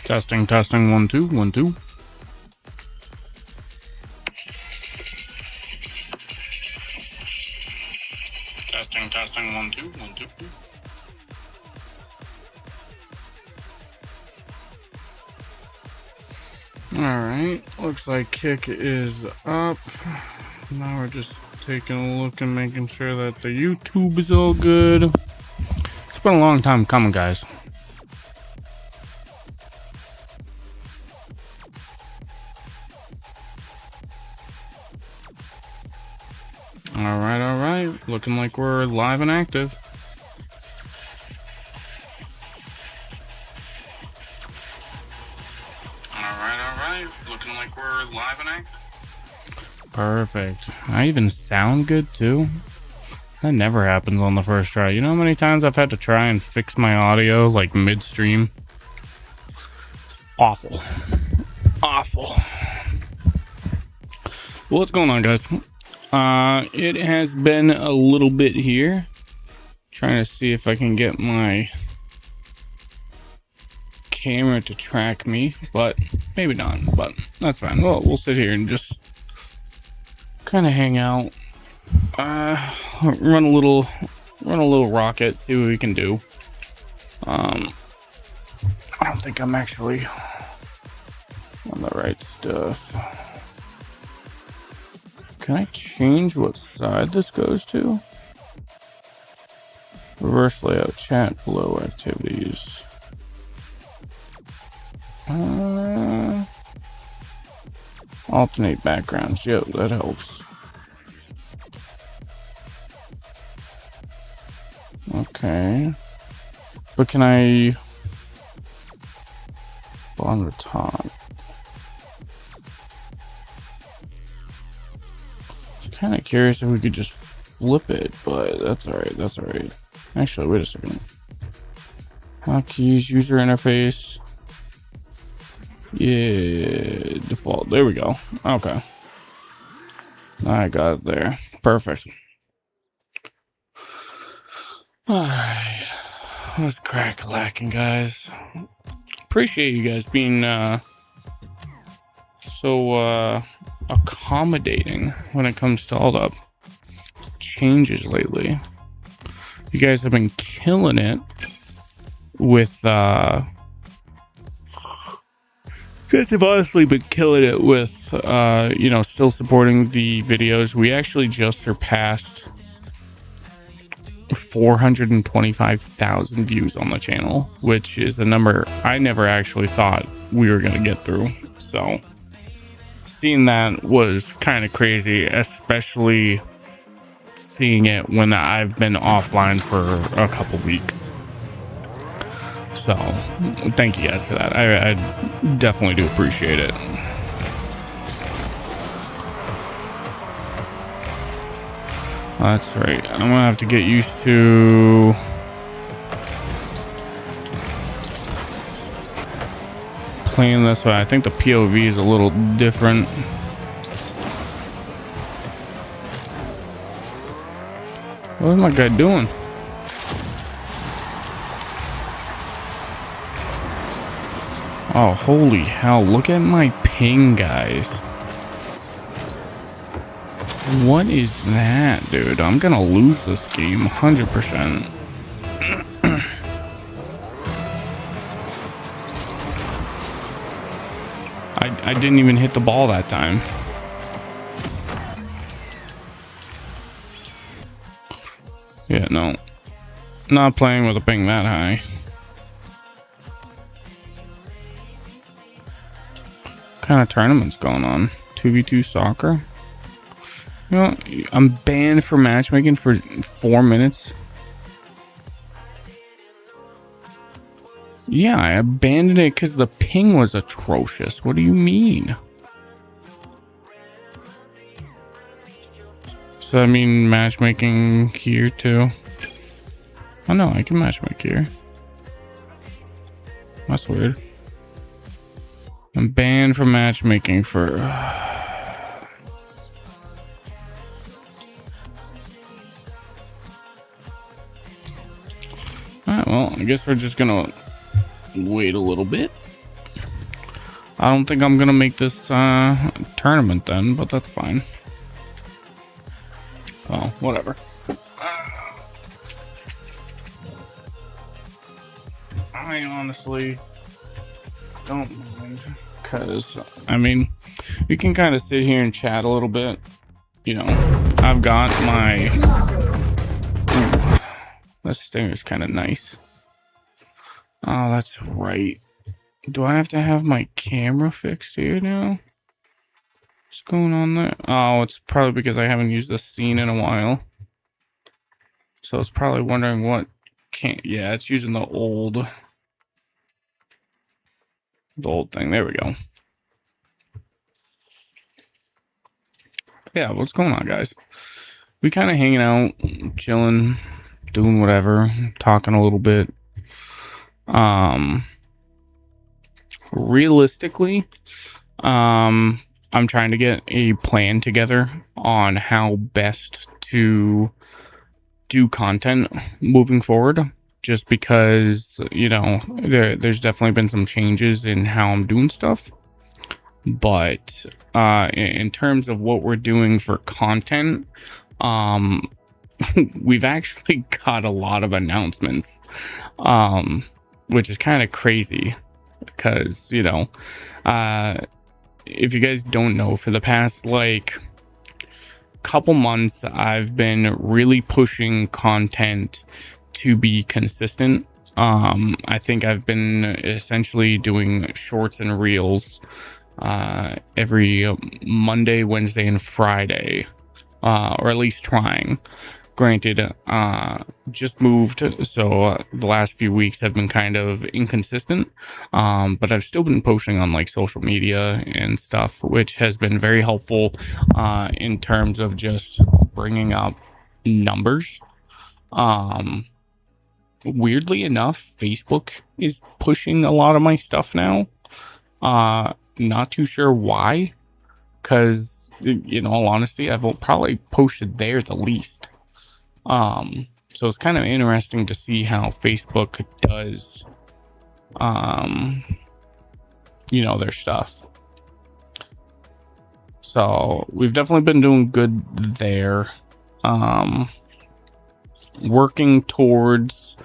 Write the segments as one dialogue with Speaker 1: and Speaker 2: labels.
Speaker 1: Testing, testing, 1 2 1 2. Testing, testing, 1 2 1 2. Alright, looks like kick is up. Now we're just taking a look and making sure that the YouTube is all good. It's been a long time coming, guys. Alright. Looking like we're live and active. Alright. Looking like we're live and active. Perfect. I even sound good too. That never happens on the first try. You know how many times I've had to try and fix my audio like midstream? Awful. What's going on, guys? It has been a little bit here. Trying to see if I can get my camera to track me, but maybe not. But that's fine. Well, we'll sit here and just kind of hang out. Run a little rocket. See what we can do. I don't think I'm actually on the right stuff. Can I change what side this goes to? Reverse layout, chat below activities. Alternate backgrounds. Yep, that helps. Okay. But can I on the top? Kind of curious if we could just flip it, but that's alright. Actually, wait a second. Hotkeys, user interface. Yeah, default. There we go. Okay. I got it there. Perfect. Alright. Let's crack lacking, guys. Appreciate you guys being so accommodating when it comes to all the changes lately. You guys have been killing it with you guys have honestly been killing it with still supporting the videos. We actually just surpassed 425,000 views on the channel, which is a number I never actually thought we were gonna get through. So seeing that was kind of crazy, especially seeing it when I've been offline for a couple weeks. So thank you guys for that. I definitely do appreciate it. That's right. I'm gonna have to get used to playing this way. I think the POV is a little different. What is my guy doing? Oh, holy hell. Look at my ping, guys. What is that, dude? I'm gonna lose this game 100%. I didn't even hit the ball that time. Yeah, no. Not playing with a ping that high. What kind of tournament's going on? 2v2 soccer? You know, I'm banned for matchmaking for 4 minutes. Yeah, I abandoned it because the ping was atrocious. What do you mean? So I mean matchmaking here too? Oh no, I can matchmake here. That's weird. I'm banned from matchmaking for... Alright, well, I guess we're just gonna wait a little bit. I don't think I'm gonna make this tournament then, but that's fine. Well, whatever. I honestly don't mind, because I mean, we can kind of sit here and chat a little bit. You know, I've got my... Ooh, this stair is kind of nice. Oh, that's right. Do I have to have my camera fixed here now? What's going on there? Oh, it's probably because I haven't used this scene in a while. So it's probably wondering what can't... Yeah, it's using the old thing. There we go. Yeah, what's going on, guys? We kind of hanging out, chilling, doing whatever, talking a little bit. Realistically, I'm trying to get a plan together on how best to do content moving forward, just because, you know, there's definitely been some changes in how I'm doing stuff. But in terms of what we're doing for content, we've actually got a lot of announcements, which is kind of crazy because, you know, if you guys don't know, for the past like couple months, I've been really pushing content to be consistent. I think I've been essentially doing shorts and reels every Monday, Wednesday, and Friday, or at least trying. Granted, just moved, so the last few weeks have been kind of inconsistent, but I've still been posting on like social media and stuff, which has been very helpful in terms of just bringing up numbers. Weirdly enough, Facebook is pushing a lot of my stuff now. Not too sure why, because, in all honesty, I've probably posted there the least. So it's kind of interesting to see how Facebook does, their stuff. So we've definitely been doing good there. Working towards,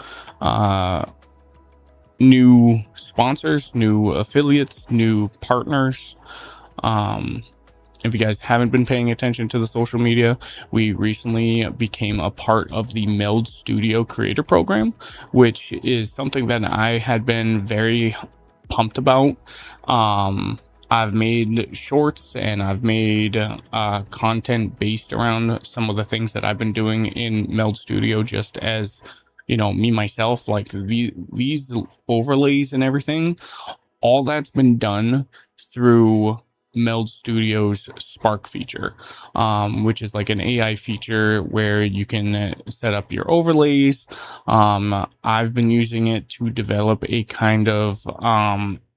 Speaker 1: new sponsors, new affiliates, new partners. If you guys haven't been paying attention to the social media, we recently became a part of the Meld Studio Creator Program, which is something that I had been very pumped about. I've made shorts and I've made content based around some of the things that I've been doing in Meld Studio, just as, me myself, like these overlays and everything, all that's been done through Meld Studio's Spark feature, which is like an AI feature where you can set up your overlays. I've been using it to develop a kind of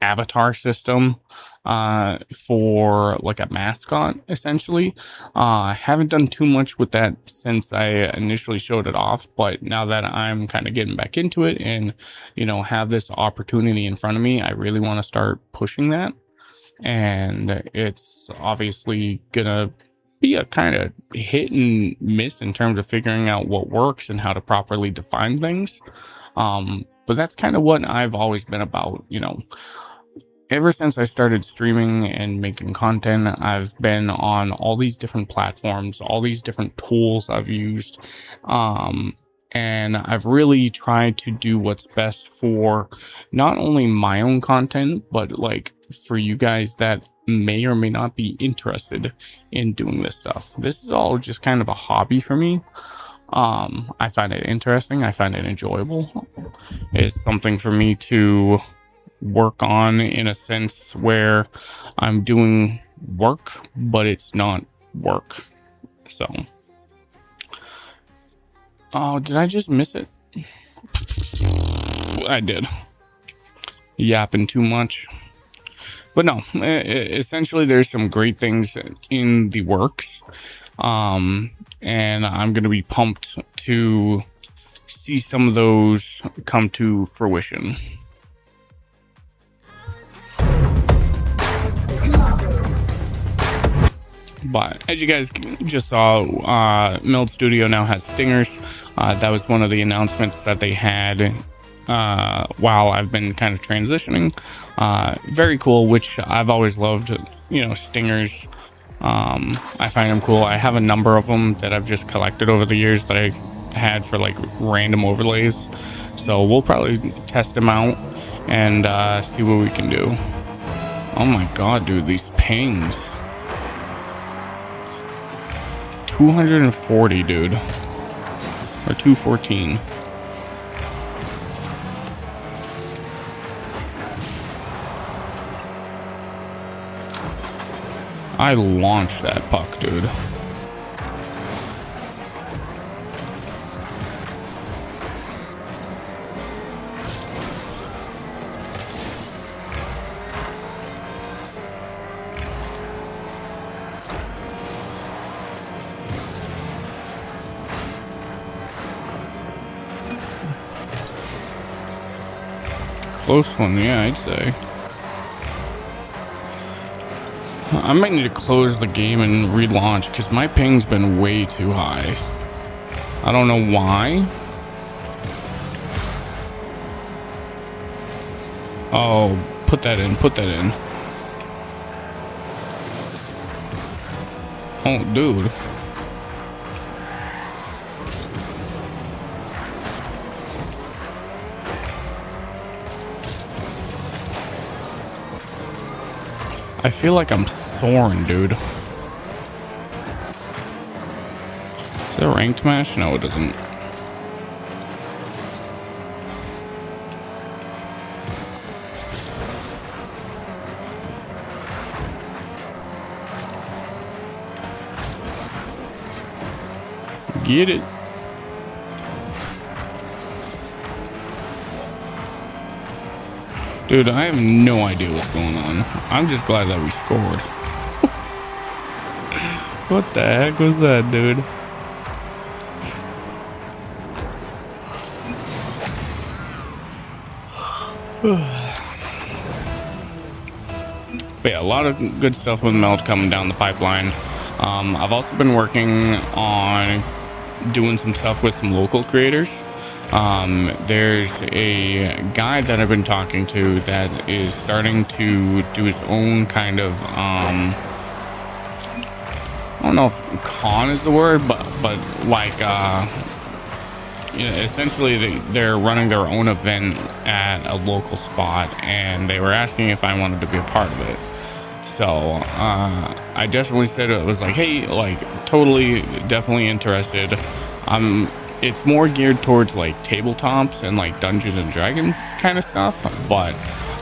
Speaker 1: avatar system for like a mascot, essentially. I haven't done too much with that since I initially showed it off, but now that I'm kind of getting back into it and, have this opportunity in front of me, I really want to start pushing that. And it's obviously gonna be a kind of hit and miss in terms of figuring out what works and how to properly define things. But that's kind of what I've always been about, Ever since I started streaming and making content, I've been on all these different platforms, all these different tools I've used. And I've really tried to do what's best for not only my own content, but like for you guys that may or may not be interested in doing this stuff. This is all just kind of a hobby for me. I find it interesting. I find it enjoyable. It's something for me to work on in a sense where I'm doing work, but it's not work. So... Oh, did I just miss it? I did. Yapping too much. But no, essentially there's some great things in the works. And I'm going to be pumped to see some of those come to fruition. But as you guys just saw, Meld Studio now has stingers. That was one of the announcements that they had while I've been kind of transitioning. Very cool, which I've always loved, you know, stingers. I find them cool. I have a number of them that I've just collected over the years that I had for like random overlays. So we'll probably test them out and see what we can do. Oh my god, dude, these pings. 240, dude. Or 214. I launched that puck, dude. Close one, yeah, I'd say. I might need to close the game and relaunch because my ping's been way too high. I don't know why. Oh, put that in, put that in. Oh, dude. I feel like I'm soaring, dude. Is that a ranked match? No, it doesn't. Get it. Dude, I have no idea what's going on. I'm just glad that we scored. What the heck was that, dude? But yeah, a lot of good stuff with Meld coming down the pipeline. I've also been working on doing some stuff with some local creators. There's a guy that I've been talking to that is starting to do his own kind of, I don't know if con is the word, but like, you know, essentially they're running their own event at a local spot, and they were asking if I wanted to be a part of it. So, I definitely said, it was like, hey, like, totally, definitely interested. It's more geared towards like tabletops and like Dungeons and Dragons kind of stuff, but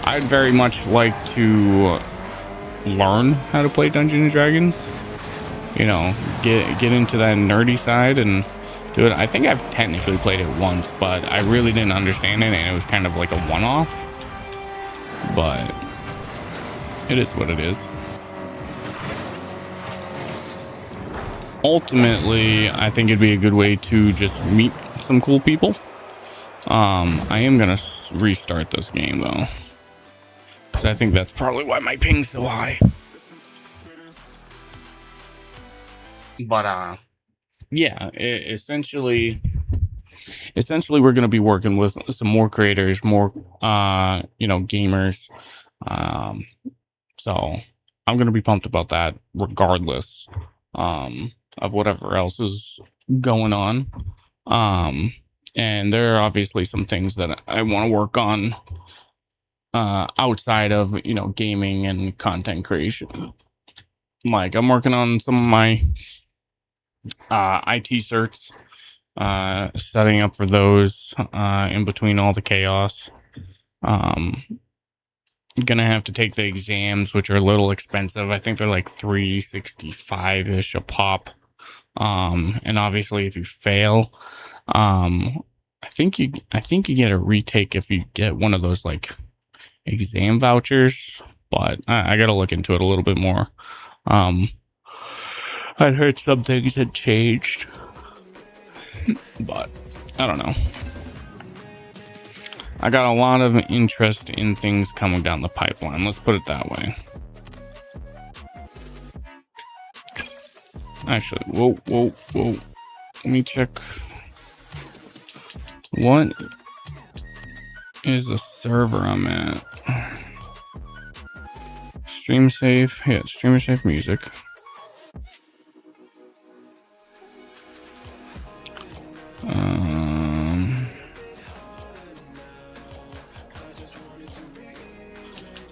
Speaker 1: I'd very much like to learn how to play Dungeons and Dragons. You know, get into that nerdy side and do it. I think I've technically played it once, but I really didn't understand it, and it was kind of like a one-off. But it is what it is. Ultimately, I think it'd be a good way to just meet some cool people. I am gonna restart this game though, because I think that's probably why my ping's so high. But yeah, essentially we're gonna be working with some more creators, more you know, gamers. So I'm gonna be pumped about that, regardless. Of whatever else is going on. And there are obviously some things that I want to work on outside of, you know, gaming and content creation. Like, I'm working on some of my IT certs, setting up for those in between all the chaos. Gonna have to take the exams, which are a little expensive. I think they're like $365-ish a pop. And obviously if you fail, I think you get a retake if you get one of those like exam vouchers, but I gotta look into it a little bit more. I heard some things had changed, but I don't know. I got a lot of interest in things coming down the pipeline. Let's put it that way. Actually, whoa. Let me check. What is the server I'm at? Stream safe. Yeah, stream safe music.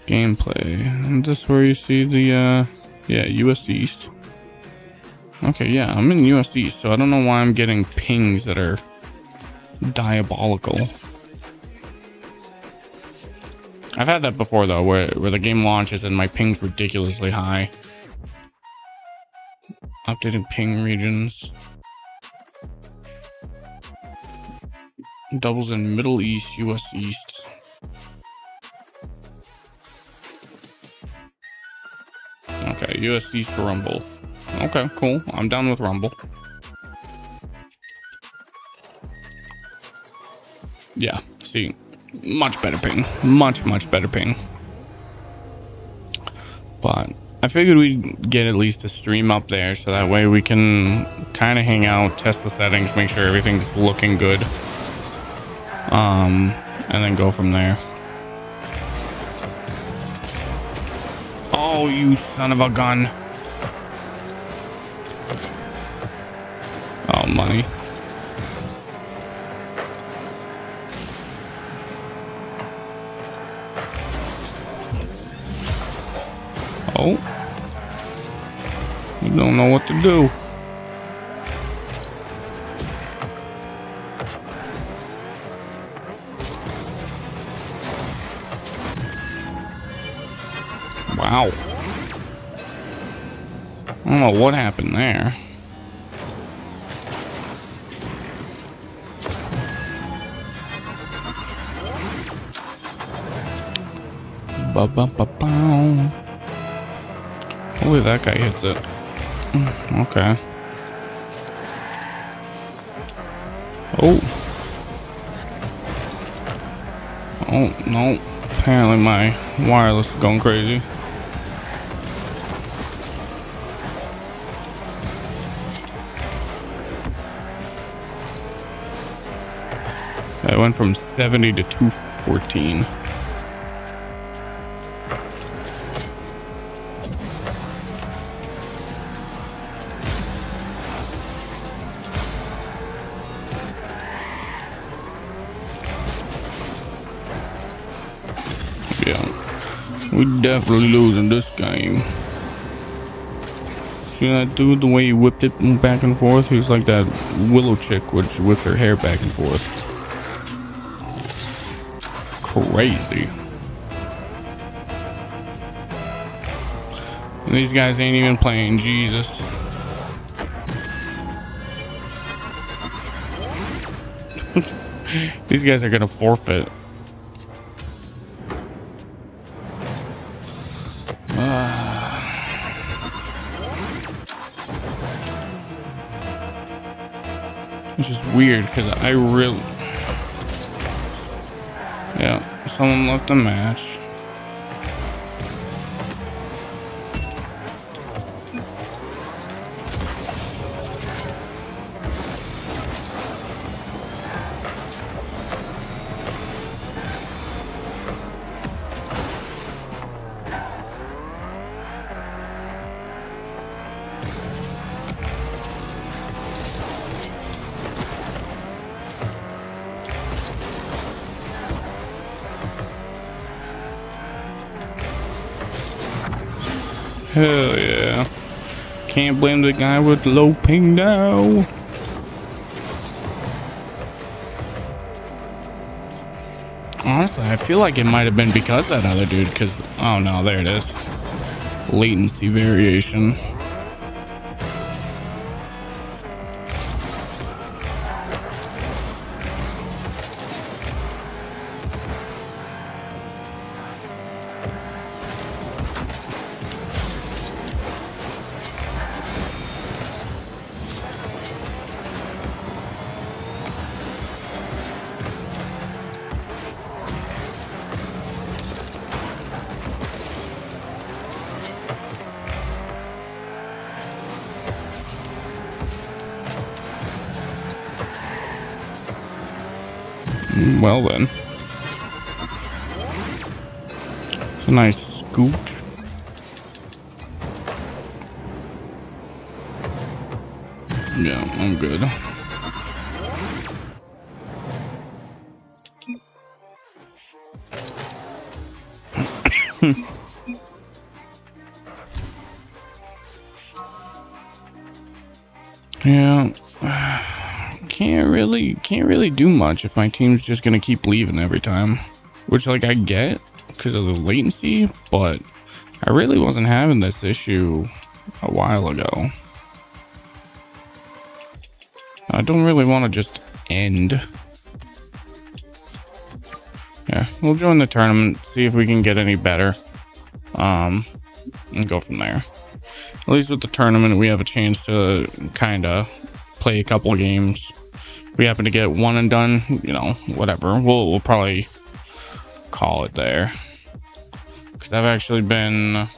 Speaker 1: Gameplay. And this is where you see the yeah, US East. Okay, yeah, I'm in US East, so I don't know why I'm getting pings that are diabolical. I've had that before though, where the game launches and my ping's ridiculously high. Updated ping regions. Doubles in Middle East, US East. Okay, US East for Rumble. Okay, cool. I'm down with Rumble. Yeah, see, much better ping. Much better ping. But I figured we'd get at least a stream up there so that way we can kind of hang out, test the settings, make sure everything's looking good. And then go from there. Oh, you son of a gun. Oh, money. Oh. You don't know what to do. Wow. I don't know what happened there. Ba-ba-ba-bow. Hopefully that guy hits it. Okay. Oh. Oh, no. Apparently my wireless is going crazy. I went from 70 to 214. Yeah, we're definitely losing this game. See that dude, the way he whipped it back and forth? He was like that Willow chick which whips her hair back and forth. Crazy. And these guys ain't even playing, Jesus. These guys are gonna forfeit. Which is weird because I really... Yeah, someone left the match. Hell yeah. Can't blame the guy with low ping now. Honestly, I feel like it might have been because that other dude, because, oh no, there it is. Latency variation. Well then. It's a nice scoot. Yeah, I'm good. Yeah, can't really do much if my team's just gonna keep leaving every time, which like I get because of the latency, but I really wasn't having this issue a while ago. I don't really want to just end. Yeah, we'll join the tournament, see if we can get any better, and go from there. At least with the tournament, we have a chance to kind of play a couple of games. If we happen to get one and done, you know, whatever. We'll probably call it there. Because I've actually been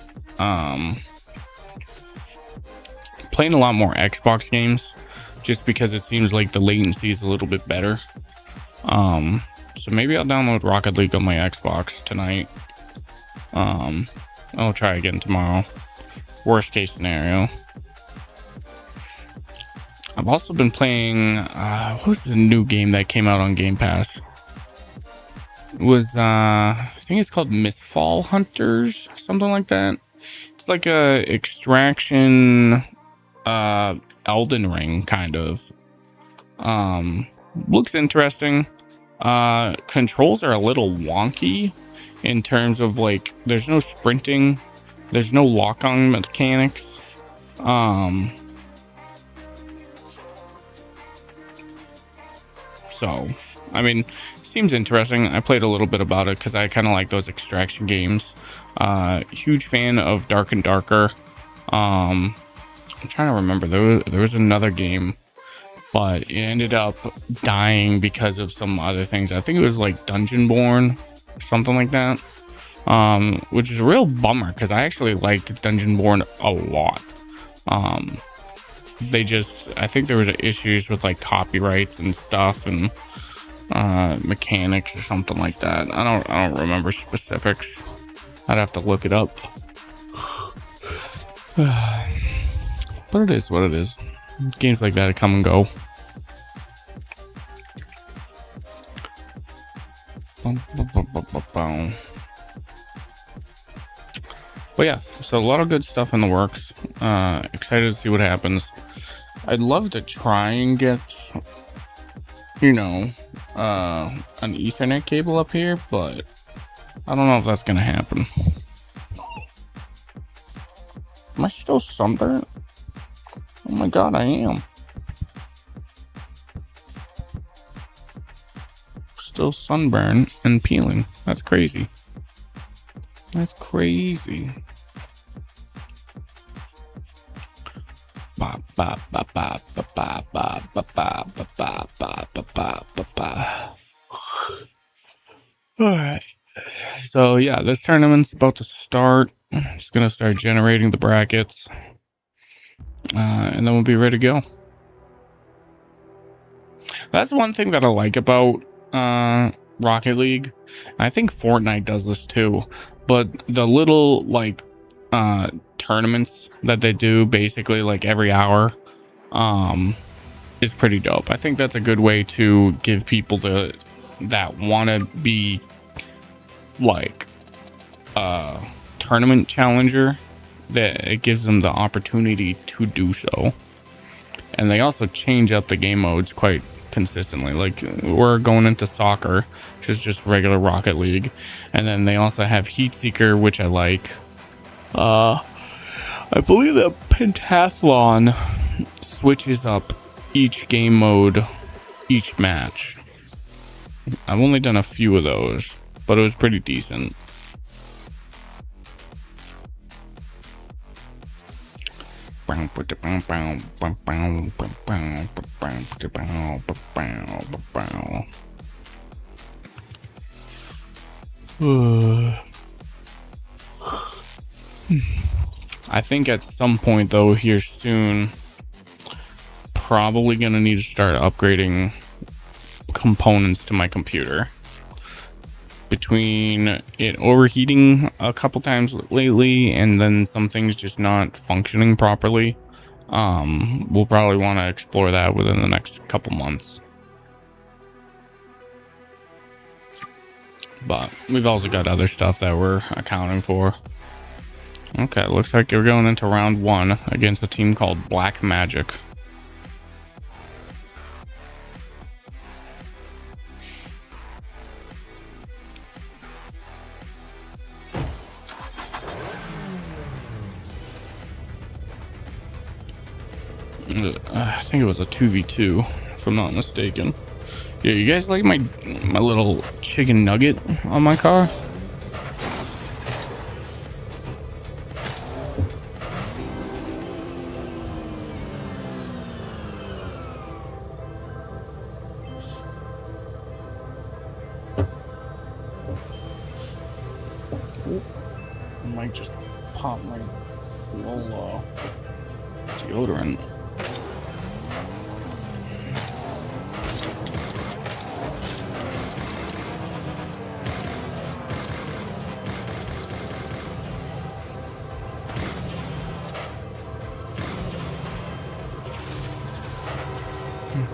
Speaker 1: playing a lot more Xbox games, just because it seems like the latency is a little bit better. So maybe I'll download Rocket League on my Xbox tonight. I'll try again tomorrow. Worst case scenario. I've also been playing what was the new game that came out on Game Pass? It was I think it's called Mistfall Hunters, something like that. It's like a extraction Elden Ring kind of. Looks interesting. Controls are a little wonky in terms of like there's no sprinting. There's no lock-on mechanics. So, I mean, seems interesting. I played a little bit about it because I kind of like those extraction games. Huge fan of Dark and Darker. I'm trying to remember. There was another game, but it ended up dying because of some other things. I think it was like Dungeonborn or something like that. Which is a real bummer because I actually liked Dungeonborn a lot. I think there was issues with like copyrights and stuff and mechanics or something like that. I don't remember specifics. I'd have to look it up. But it is what it is. Games like that come and go. But yeah, so a lot of good stuff in the works. Excited to see what happens. I'd love to try and get, you know, an Ethernet cable up here, but I don't know if that's gonna happen. Am I still sunburned? Oh my god, I am. Still sunburned and peeling. That's crazy. That's crazy. Alright. So yeah, this tournament's about to start. Just gonna start generating the brackets. And then we'll be ready to go. That's one thing that I like about Rocket League. I think Fortnite does this too. But the little like tournaments that they do basically like every hour is pretty dope. I think that's a good way to give people that want to be like a tournament challenger, that it gives them the opportunity to do so. And they also change up the game modes quite consistently. Like we're going into soccer, which is just regular Rocket League, and then they also have Heatseeker, which I like. I believe that Pentathlon switches up each game mode each match. I've only done a few of those, but it was pretty decent. I think at some point though here soon, probably gonna need to start upgrading components to my computer. Between it overheating a couple times lately and then some things just not functioning properly, we'll probably want to explore that within the next couple months. But we've also got other stuff that we're accounting for. Okay, looks like we're going into round 1 against a team called Black Magic. I think it was a 2v2, if I'm not mistaken. Yeah, you guys like my little chicken nugget on my car? I might just pop my little deodorant.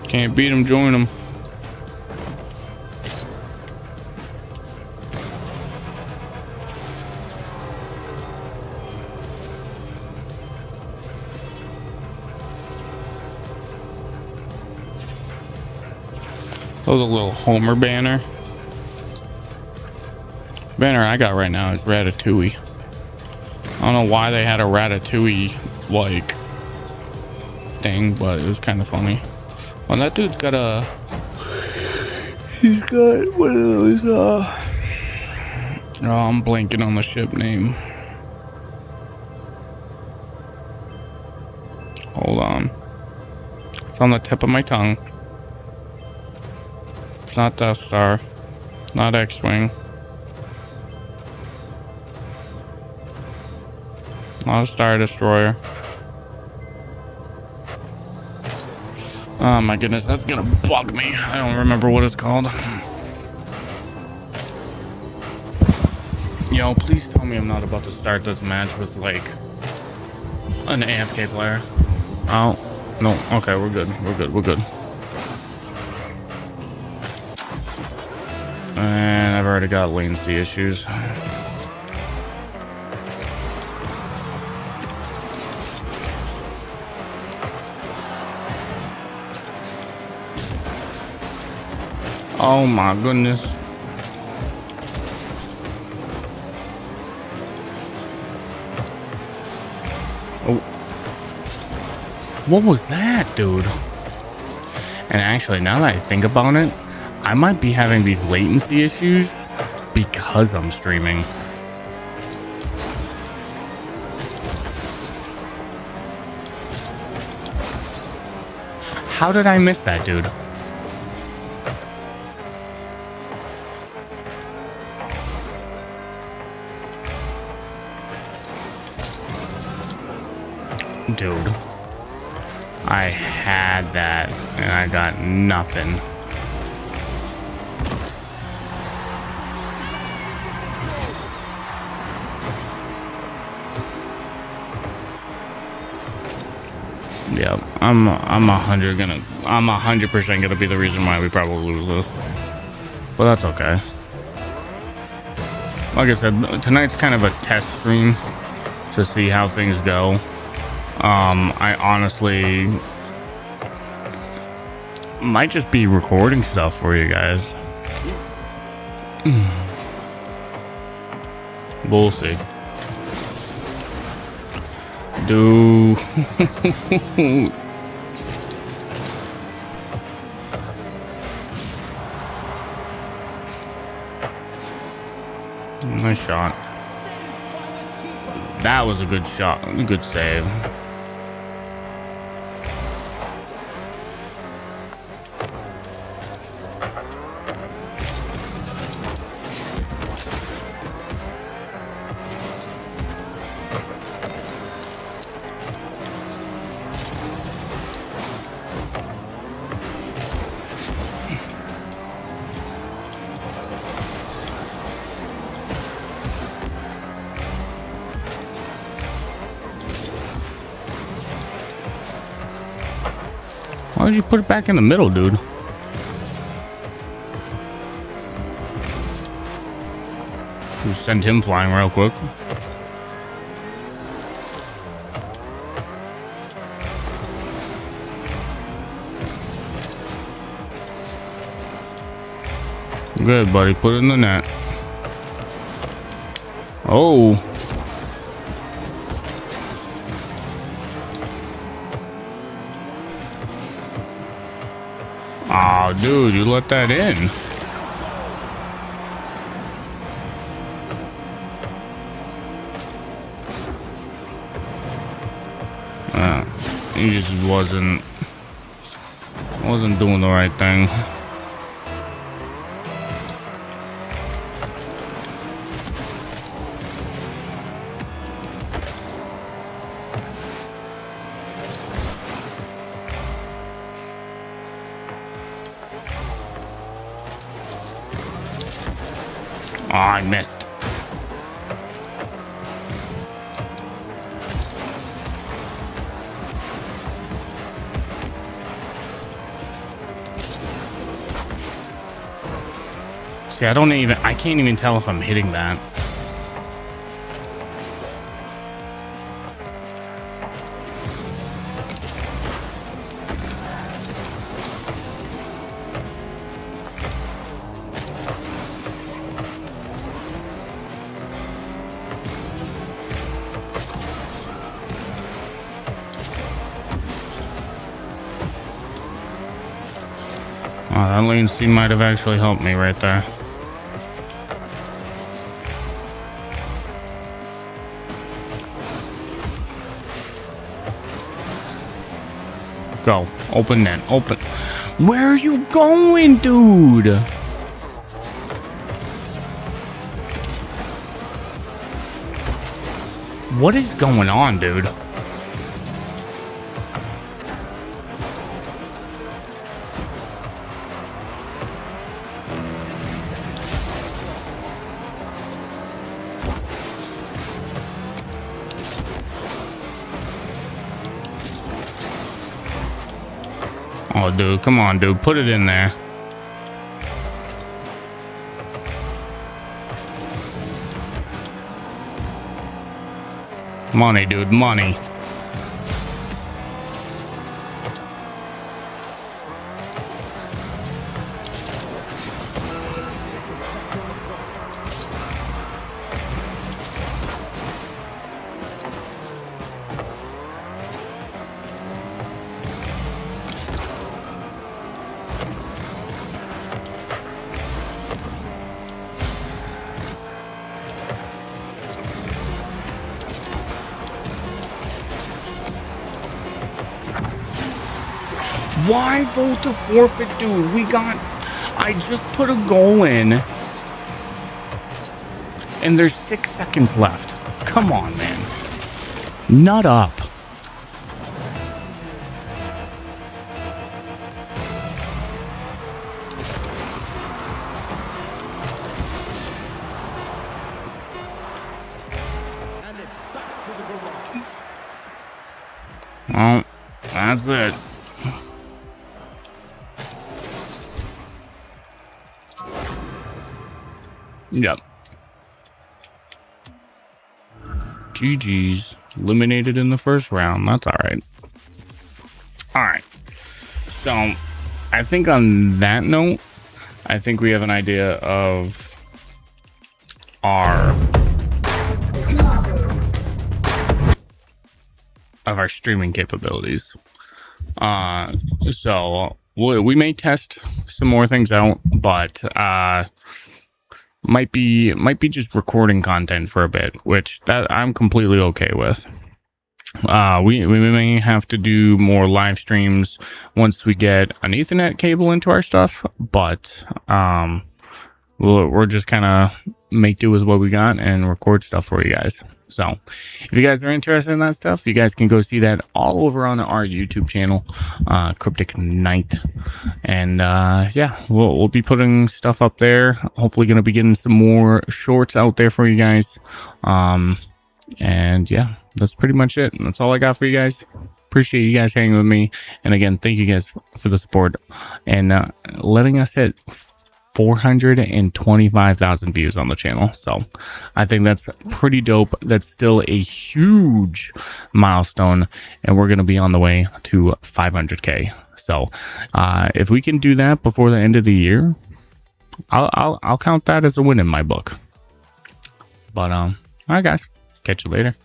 Speaker 1: Can't beat him, join him. Oh, the little Homer banner. Banner I got right now is Ratatouille. I don't know why they had a Ratatouille like thing, but it was kind of funny. Well, that dude's got a. He's got one of those. Oh, I'm blanking on the ship name. Hold on. It's on the tip of my tongue. It's not Death Star. Not X-Wing. Not a Star Destroyer. Oh my goodness, that's gonna bug me. I don't remember what it's called. Yo, please tell me I'm not about to start this match with, like, an AFK player. Oh, no. Okay, we're good. We're good. We're good. And I've already got latency issues. Oh my goodness. Oh. What was that, dude? And actually, now that I think about it, I might be having these latency issues because I'm streaming. How did I miss that, dude? Dude, I had that and I got nothing. Yep, I'm 100% gonna be the reason why we probably lose this, but that's okay. Like I said, tonight's kind of a test stream to see how things go. I honestly might just be recording stuff for you guys. We'll see. Dude. Nice shot. That was a good shot. A good save. would you put it back in the middle, dude? We'll send him flying real quick. Good, buddy. Put it in the net. Oh. Oh, dude, you let that in. He just wasn't doing the right thing. Oh, I missed. See, I can't even tell if I'm hitting that. Oh, that latency might have actually helped me right there. Go. Open net. Open. Where are you going, dude? What is going on, dude? Oh, dude, come on, dude. Put it in there. Money, dude, money. Why vote to forfeit, dude? I just put a goal in, and there's 6 seconds left. Come on, man. Nut up.
Speaker 2: And it's back to the garage.
Speaker 1: Well, that's it. Yep. GG's. Eliminated in the first round. That's alright. Alright. So, I think on that note, I think we have an idea of our streaming capabilities. So we may test some more things out, but might be just recording content for a bit, which that I'm completely okay with. We may have to do more live streams once we get an Ethernet cable into our stuff, but we're just kind of make do with what we got and record stuff for you guys. So if you guys are interested in that stuff, you guys can go see that all over on our YouTube channel, Cryptic Knight. And yeah, we'll be putting stuff up there. Hopefully going to be getting some more shorts out there for you guys. And yeah, that's pretty much it. That's all I got for you guys. Appreciate appreciate you guys hanging with me. And again, thank you guys for the support and letting us hit 425,000 views on the channel. So I think that's pretty dope. That's still a huge milestone, and we're going to be on the way to 500K. So if we can do that before the end of the year, I'll count that as a win in my book. But all right, guys, catch you later.